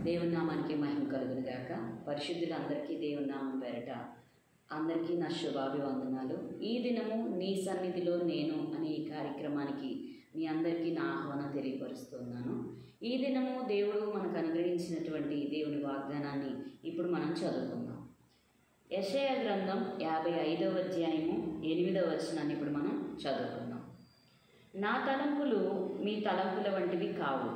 దేవుని నామానికి మహిమ కలుగును గాక. పరిశుద్ధులందరికీ దేవుని నామం పేరట అందరికీ నా శుభాభివందనాలు. ఈ దినము నీ సన్నిధిలో నేను అనే ఈ కార్యక్రమానికి మీ అందరికీ నా ఆహ్వానం తెలియపరుస్తున్నాను. ఈ దినము దేవుడు మనకు అనుగ్రహించినటువంటి దేవుని వాగ్దానాన్ని ఇప్పుడు మనం చదువుకుందాం. యెషయా గ్రంథం 55వ అధ్యాయము 8వ వచనాన్ని ఇప్పుడు మనం చదువుకుందాం. నా తలంపులు మీ తలంపుల వంటివి కావు,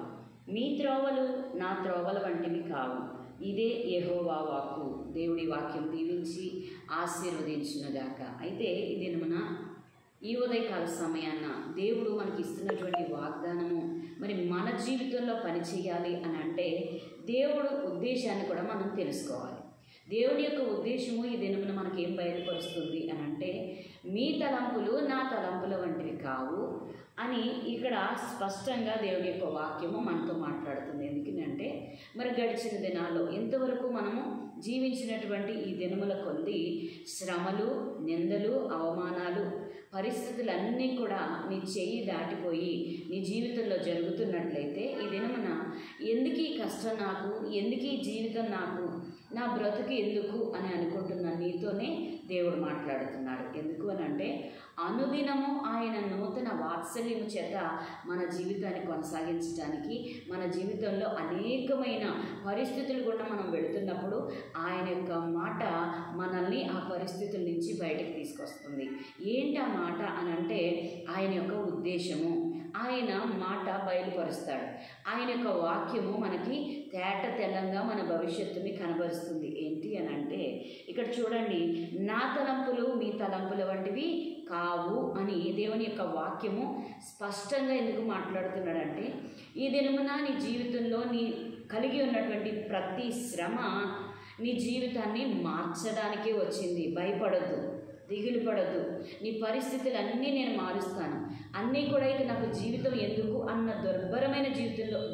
మీ త్రోవలు నా త్రోవల వంటివి కావు. ఇదే యెహోవా వాక్కు. దేవుడి వాక్యం దీవించి ఆశీర్వదించునుగాక. అయితే ఈ దినమున ఈ ఉదయకాల సమయాన్న దేవుడు మనకి ఇస్తున్నటువంటి వాగ్దానము మరి మన జీవితంలో పనిచేయాలి అని అంటే దేవుడు ఉద్దేశాన్ని కూడా మనం తెలుసుకోవాలి. దేవుడి యొక్క ఉద్దేశము ఈ దినమున మనకేం బయలుపరుస్తుంది అని అంటే, మీ తలంపులు నా తలంపుల వంటివి కావు అని ఇక్కడ స్పష్టంగా దేవుడి యొక్క వాక్యము మనతో మాట్లాడుతుంది. ఎందుకంటే మరి గడిచిన దినాల్లో ఎంతవరకు మనము జీవించినటువంటి ఈ దినముల కొద్ది శ్రమలు, నిందలు, అవమానాలు, పరిస్థితులన్నీ కూడా నీ చెయ్యి దాటిపోయి నీ జీవితంలో జరుగుతున్నట్లయితే ఈ దినమున ఎందుకు ఈ కష్టం నాకు, ఎందుకు ఈ జీవితం నాకు, నా బ్రతుకు ఎందుకు అని అనుకుంటున్న నీతోనే దేవుడు మాట్లాడుతున్నాడు. ఎందుకు అని అంటే అనుదినము ఆయన నూతన వాత్సల్యము చేత మన జీవితాన్ని కొనసాగించడానికి, మన జీవితంలో అనేకమైన పరిస్థితులు కూడా మనం వెళుతున్నప్పుడు ఆయన యొక్క మాట మనల్ని ఆ పరిస్థితుల నుంచి బయటకు తీసుకొస్తుంది. ఏంటి ఆ మాట అని అంటే ఆయన యొక్క ఉద్దేశము. ఆయన మాట బయలుపరుస్తాడు. ఆయన యొక్క వాక్యము మనకి తేట తెల్లంగా మన భవిష్యత్తుని కనబరుస్తుంది. ఏంటి అని అంటే ఇక్కడ చూడండి, నా తలంపులు మీ తలంపుల వంటివి కావు అని దేవుని యొక్క వాక్యము స్పష్టంగా ఎందుకు మాట్లాడుతున్నాడంటే, ఈ దినమున నీ జీవితంలో నీ కలిగి ఉన్నటువంటి ప్రతి శ్రమ నీ జీవితాన్ని మార్చడానికే వచ్చింది. భయపడొద్దు, దిగులు పడద్దు. నీ పరిస్థితులన్నీ నేను మారుస్తాను. అన్నీ కూడా ఇక నాకు జీవితం ఎందుకు అన్న దుర్భరమైన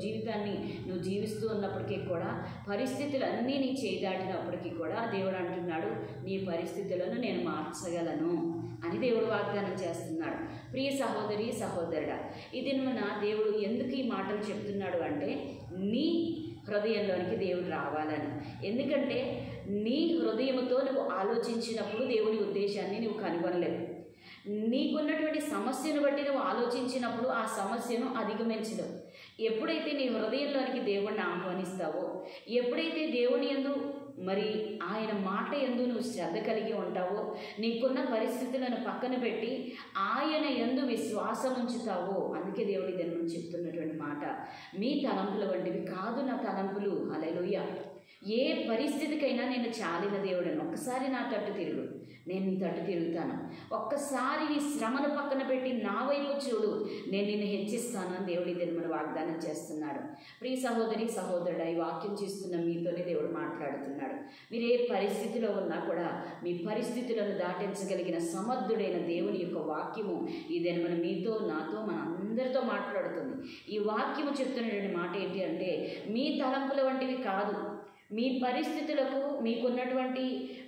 జీవితాన్ని నువ్వు జీవిస్తూ ఉన్నప్పటికీ కూడా, పరిస్థితులన్నీ నీ చేయి దాటినప్పటికీ కూడా దేవుడు అంటున్నాడు, నీ పరిస్థితులను నేను మార్చగలను అని దేవుడు వాగ్దానం చేస్తున్నాడు. ప్రియ సహోదరి, సహోదరుడా, ఇది మన దేవుడు ఎందుకు ఈ మాటలు చెప్తున్నాడు అంటే నీ హృదయంలోనికి దేవుడు రావాలని. ఎందుకంటే నీ హృదయంతో నువ్వు ఆలోచించినప్పుడు దేవుని ఉద్దేశాన్ని నువ్వు కనుగొనలేవు. నీకున్నటువంటి సమస్యను బట్టి నువ్వు ఆలోచించినప్పుడు ఆ సమస్యను అధిగమించలేవు. ఎప్పుడైతే నీ హృదయంలోనికి దేవుణ్ణి ఆహ్వానిస్తావో, ఎప్పుడైతే దేవుని యందు మరి ఆయన మాట యందు నువ్వు శ్రద్ధ కలిగి ఉంటావో, నీకున్న పరిస్థితులను పక్కన పెట్టి ఆయన యందు విశ్వాసం ఉంచుతావో, అందుకే దేవుడి దాని నుంచి చెప్తున్నటువంటి మాట, మీ తలంపుల వంటివి కాదు నా తలంపులు. హల్లెలూయా. ఏ పరిస్థితికైనా నేను చాలిన దేవుడను. ఒక్కసారి నా తట్టు తిరుగు, నేను నీ తట్టు తిరుగుతాను. ఒక్కసారి నీ శ్రమను పక్కన పెట్టి నా వైపు చూడు, నేను నిన్ను హెచ్చిస్తాను అని దేవుడి మన వాగ్దానం చేస్తున్నాడు. ప్రియ సహోదరి, సహోదరుడా, ఈ వాక్యం చేస్తున్న మీతోనే దేవుడు మాట్లాడుతున్నాడు. మీరు ఏ పరిస్థితిలో ఉన్నా కూడా మీ పరిస్థితులను దాటించగలిగిన సమర్థుడైన దేవుని యొక్క వాక్యము ఈ దినమున మీతో, నాతో, మన అందరితో మాట్లాడుతుంది. ఈ వాక్యము చెప్తున్నటువంటి మాట ఏంటి అంటే, మీ తలంపుల వంటివి కాదు. మీ పరిస్థితులకు, మీకున్నటువంటి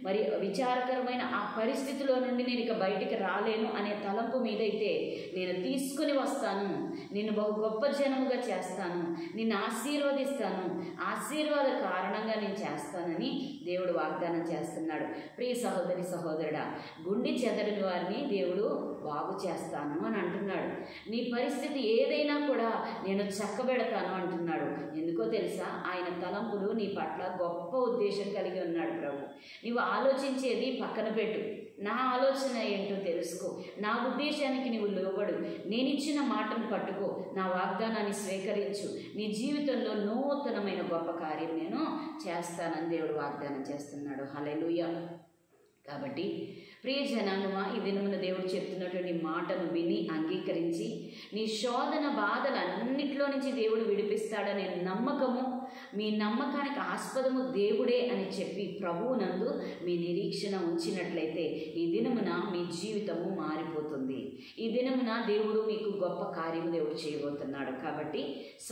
మరి విచారకరమైన ఆ పరిస్థితిలో నుండి నేను ఇక బయటికి రాలేను అనే తలంపు మీదైతే నేను తీసుకుని వస్తాను, నిన్ను బహు గొప్ప జనముగా చేస్తాను, నిన్ను ఆశీర్వదిస్తాను, ఆశీర్వాద కారణంగా నేను చేస్తానని దేవుడు వాగ్దానం చేస్తున్నాడు. ప్రియ సహోదరి, సహోదరుడా, గుండె చెదరని వారిని దేవుడు బాగు చేస్తాను అని అంటున్నాడు. నీ పరిస్థితి ఏదైనా కూడా నేను చక్కబెడతాను అంటున్నాడు. ఎందుకో తెలుసా, ఆయన తలంపులు నీ పట్ల గొప్ప ఉద్దేశం కలిగి ఉన్నాడు ప్రభు. నీవు ఆలోచించేది పక్కన పెట్టు, నా ఆలోచన ఏంటో తెలుసుకో, నా ఉద్దేశానికి నీవు లోబడు, నేను ఇచ్చిన మాటను పట్టుకో, నా వాగ్దానాన్ని స్వీకరించు, నీ జీవితంలో నూతనమైన గొప్ప కార్యం నేను చేస్తానని దేవుడు వాగ్దానం చేస్తున్నాడు. హల్లెలూయా. కాబట్టి ప్రియ జనాంగమా, ఈ దినమున దేవుడు చెప్తున్నటువంటి మాటను విని అంగీకరించి నీ శోధన బాధలన్నిటిలో నుంచి దేవుడు విడిపిస్తాడనే నమ్మకము, మీ నమ్మకానికి ఆస్పదము దేవుడే అని చెప్పి ప్రభువునందు మీ నిరీక్షణ ఉంచినట్లయితే ఈ దినమున మీ జీవితము మారిపోతుంది. ఈ దినమున దేవుడు మీకు గొప్ప కార్యము దేవుడు చేయబోతున్నాడు. కాబట్టి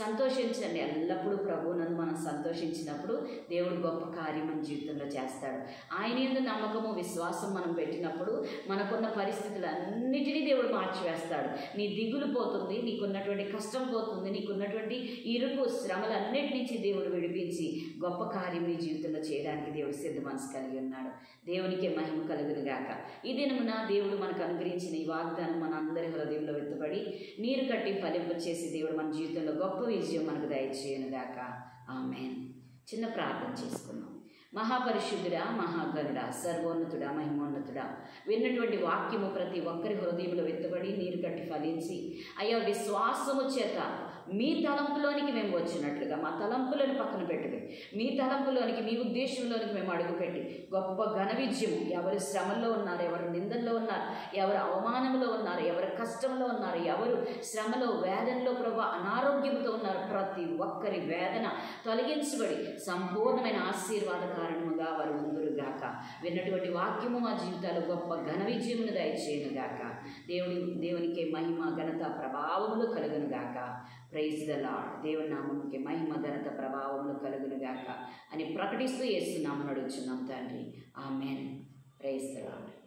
సంతోషించండి. ఎల్లప్పుడూ ప్రభువునందు మనం సంతోషించినప్పుడు దేవుడు గొప్ప కార్యం మన జీవితంలో చేస్తాడు. ఆయన యందు నమ్మకము విశ్వాసం మనం పెట్టినప్పుడు మనకున్న పరిస్థితులన్నిటినీ దేవుడు మార్చివేస్తాడు. నీ దిగులు పోతుంది, నీకున్నటువంటి కష్టం పోతుంది, నీకున్నటువంటి ఇరుకు శ్రమలన్నిటి నుంచి దేవుడు విడిపించి గొప్ప కార్యం నీ జీవితంలో చేయడానికి దేవుడు సిద్ధ మనసు కలిగి ఉన్నాడు. దేవునికే మహిమ కలుగును గాక. ఈ దినమున దేవుడు మనకు అనుగ్రహించిన ఈ వాగ్దానం మన అందరి హృదయంలో వెతుబడి నీరు కట్టి ఫలింప చేసి దేవుడు మన జీవితంలో గొప్ప విజయం మనకు దయచేయను గాక. ఆమేన్. చిన్న ప్రార్థన చేసుకుందాం. మహాపరిశుద్ధుడా, మహాగణుడా, సర్వోన్నతుడా, మహిమోన్నతుడా, విన్నటువంటి వాక్యము ప్రతి ఒక్కరి హృదయంలో వెతుబడి నీరు కట్టి ఫలించి అయ్యా విశ్వాసము చేత మీ తలంపులోనికి మేము వచ్చినట్లుగా మా తలంపులను పక్కన పెట్టుకుని మీ తలంపులోనికి మీ ఉద్దేశంలోనికి మేము అడుగుపెట్టి గొప్ప ఘన విజయము, ఎవరు శ్రమల్లో ఉన్నారు, ఎవరు నిందల్లో ఉన్నారు, ఎవరు అవమానంలో ఉన్నారు, ఎవరు కష్టంలో ఉన్నారు, ఎవరు శ్రమలో వేదనలో ప్రభు అనారోగ్యంతో ఉన్నారు, ప్రతి ఒక్కరి వేదన తొలగించబడి సంపూర్ణమైన ఆశీర్వాద కారణముగా వారు ఉందురుగాక. విన్నటువంటి వాక్యము మా జీవితాలు గొప్ప ఘన విజయమును దయచేయునుగాక. దేవునికి మహిమ ఘనత ప్రభావములు కలుగునుగాక. Praise the Lord. దేవుని నామముకి మహిమ ఘనత ప్రభావములు కలుగునుగాక అని ప్రకటిస్తూ యేసు నామమున అడుగుచున్నాం తండ్రి. ఆమేన్. Praise the lord.